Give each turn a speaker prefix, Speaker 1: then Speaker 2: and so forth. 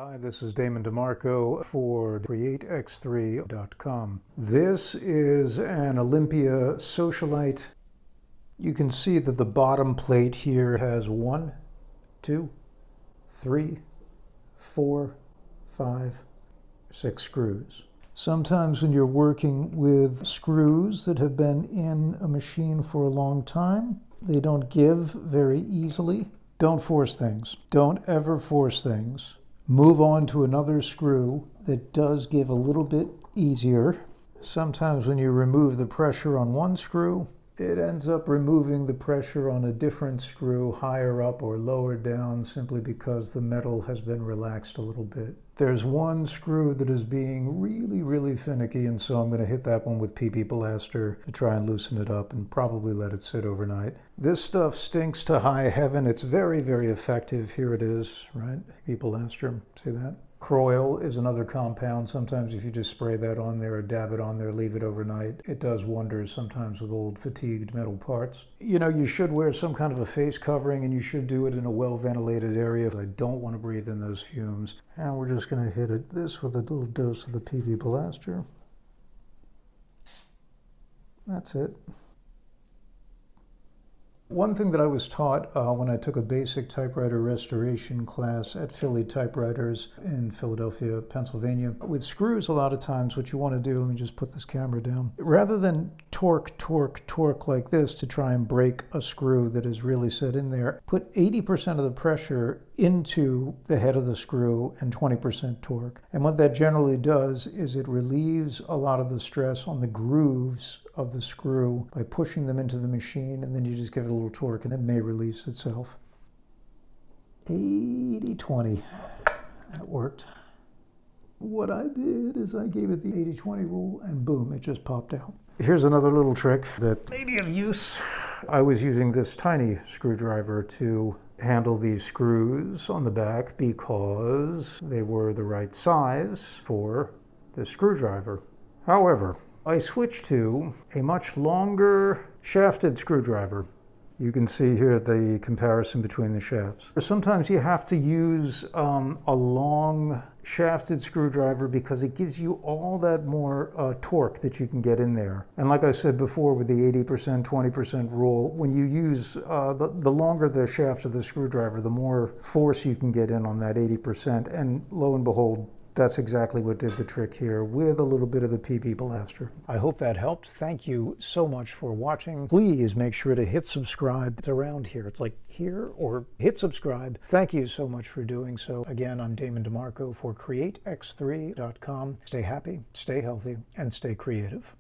Speaker 1: Hi, this is Damon DiMarco for createx3.com. This is an Olympia Socialite. You can see that the bottom plate here has 1, 2, 3, 4, 5, 6 screws. Sometimes when you're working with screws that have been in a machine for a long time, they don't give very easily. Don't force things. Don't ever force things. Move on to another screw that does give a little bit easier. Sometimes when you remove the pressure on one screw, it ends up removing the pressure on a different screw higher up or lower down simply because the metal has been relaxed a little bit. There's one screw that is being really finicky, and so I'm going to hit that one with PB'Blaster to try and loosen it up and probably let it sit overnight. This stuff stinks to high heaven. It's very effective. Here it is, right? PB'Blaster, see that? Croil is another compound. Sometimes if you just spray that on there or dab it on there, leave it overnight, it does wonders sometimes with old fatigued metal parts. You know, you should wear some kind of a face covering, and you should do it in a well-ventilated area. I don't want to breathe in those fumes. And we're just going to hit this with a little dose of the PB'Blaster. That's it. One thing that I was taught when I took a basic typewriter restoration class at Philly Typewriters in Philadelphia, Pennsylvania, with screws, a lot of times what you want to do, let me just put this camera down, rather than torque like this to try and break a screw that is really set in there, put 80% of the pressure into the head of the screw and 20% torque. And what that generally does is it relieves a lot of the stress on the grooves of the screw by pushing them into the machine, and then you just give it a little torque and it may release itself. 80-20, that worked. What I did is I gave it the 80-20 rule and boom, it just popped out. Here's another little trick that may be of use. I was using this tiny screwdriver to handle these screws on the back because they were the right size for the screwdriver. However, I switched to a much longer shafted screwdriver. You can see here the comparison between the shafts. Sometimes you have to use a long shafted screwdriver because it gives you all that more torque that you can get in there. And like I said before with the 80%, 20% rule, when you use the longer the shaft of the screwdriver, the more force you can get in on that 80%. And lo and behold, that's exactly what did the trick here with a little bit of the PB'Blaster. I hope that helped. Thank you so much for watching. Please make sure to hit subscribe. It's around here. It's like here, or hit subscribe. Thank you so much for doing so. Again, I'm Damon DiMarco for createx3.com. Stay happy, stay healthy, and stay creative.